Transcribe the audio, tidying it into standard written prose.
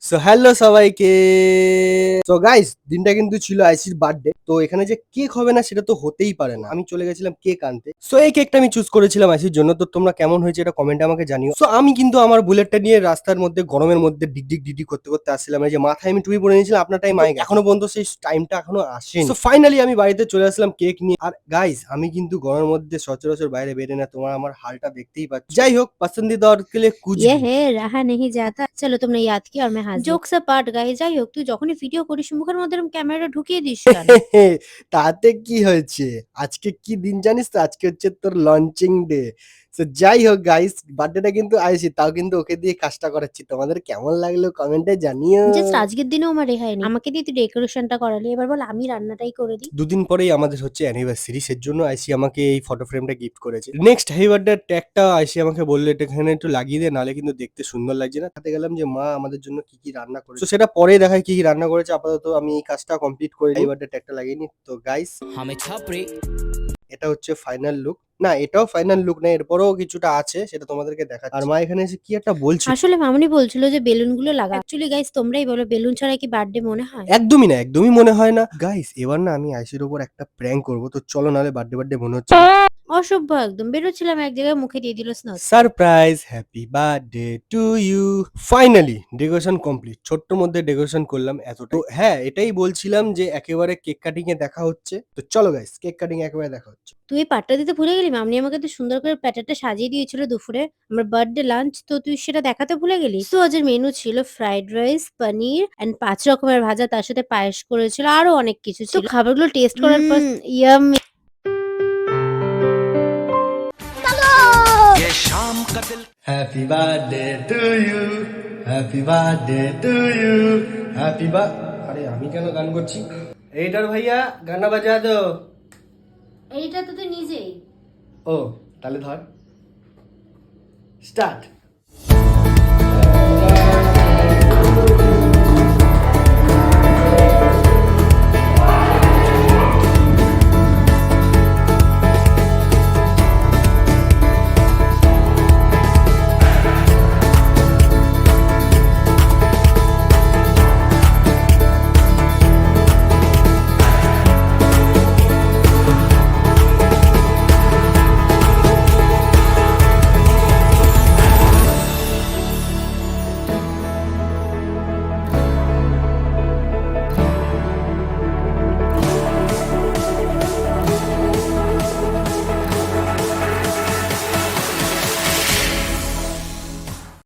So hello সবাইকে। So guys, দিনটা কিন্তু ছিল আইসির বার্থডে। তো এখানে যে কেক হবে না সেটা তো হতেই পারে না। আমি চলে গেছিলাম কেক আনতে। সো এই কেকটা আমি চুজ করেছিলাম আইসির জন্য। তো তোমরা কেমন হয়েছে এটা কমেন্টে আমাকে জানিও। সো আমি কিন্তু আমার বুলেটটা নিয়ে রাস্তার মধ্যে গরমের মধ্যে ডিগ করতে করতে আসছিলাম। এই যে মাথায় আমি টুপি পরে নিয়েছিলাম, আপনার টাইম আগে এখনো পর্যন্ত সেই টাইমটা এখনো আসেনি। সো ফাইনালি আমি বাড়িতে চলে আসলাম কেক নিয়ে। আর গাইস, আমি কিন্তু গরমের মধ্যে সচরাচর বাইরে বেরোই না, তোমার আমার হালটা দেখতেই পাচ্ছ। যাই হোক, পছন্দিদা और के लिए कुछ ये भी। है रहा नहीं जाता। चलो तुमने याद किया और मैं হাসি জোকস পার্ট গাইস। যাই হোক, তুই যখনই ভিডিও করিস মুখের মধ্যে এরকম ক্যামেরা ঢুকিয়ে দিস কেন? তাতে কি হয়েছে? আজকে কি দিন জানিস তো? আজকে হচ্ছে তোর লঞ্চিং ডে। সো যাই হোক গাইস, বার্থডেটা কিন্তু আইছি, তাও কিন্তু ওকে দিয়ে কাজটা করাচ্ছি। তোমাদের কেমন লাগলো কমেন্টে জানিও। জাস্ট আজকের দিনেও আমার রেহাই নেই। আমাকে দিয়ে তুই ডেকোরেশনটা করালি, এবার বল আমি রান্নাটাই করে দিই। দুদিন পরেই আমাদের হচ্ছে অ্যানিভার্সারি, সের জন্য আইসি আমাকে এই ফটো ফ্রেমটা গিফট করেছে। নেক্সট হ্যাপি বার্থডে ট্যাগটা আইসি আমাকে বললো এটা এখানে একটু লাগিয়ে দে, নাহলে কিন্তু দেখতে সুন্দর লাগছে না। তাতে গেলাম যে মা আমাদের জন্য কি কি রান্না করেছে, তো সেটা পরে দেখায় কি কি রান্না করেছে। আপাতত আমি এই কাজটা কমপ্লিট করে হ্যাপি বার্থডে ট্যাগটা লাগিয়ে নি। তো গাইস, এটা হচ্ছে ফাইনাল লুক। না, এটাও ফাইনাল লুক না, এরপরেও কিছুটা আছে, সেটা তোমাদেরকে দেখাচ্ছি। আর মা এখানে এসে কি একটা বলছিল। আসলে মামুনি বলছিল যে বেলুনগুলো লাগা। অ্যাকচুয়ালি গাইস তোমরাই বলো, বেলুন ছাড়া কি বার্থডে মনে হয়? একদমই না, একদমই মনে হয় না। গাইস, এবার না আমি আইসির উপর একটা প্র্যাঙ্ক করবো। তো চলো, নাহলে বার্থডে বার্থডে মনে হচ্ছে না। অসভ্য একদম। বেরোচ্ছিলাম এক জায়গায় মুখে দিয়ে দিল স্নচ। Surprise, happy birthday to you. Finally decoration complete. ছোট্ট মধ্যে ডেকোরেশন করলাম এতটা। তো হ্যাঁ, এটাই বলছিলাম যে একেবারে কেক কাটিং এ দেখা হচ্ছে। তো চলো গাইস, কেক কাটিং এ একেবারে দেখা হচ্ছে। তুই এই পাটটা দিতে ভুলে গেলি? মামনি আমাকে তো সুন্দর করে প্যাটারটা সাজিয়ে দিয়েছিল দুপুরে। আমার বার্থডে লাঞ্চ, তো তুই সেটা দেখাতে ভুলে গেলি। তো আজের মেনু ছিল ফ্রাইড রাইস, পনির এন্ড ৫ রকমের ভাজা, তার সাথে পায়েস করেছিল, আরো অনেক কিছু ছিল। তো খাবারগুলো টেস্ট করার পর yummy. Happy birthday to you, happy birthday to you, happy বা আরে আমি কেন গান করছি? এইটার ভাইয়া গানা বাজা দো। এইটা তো তুই নিজেই। ও, তাহলে ধর, স্টার্ট।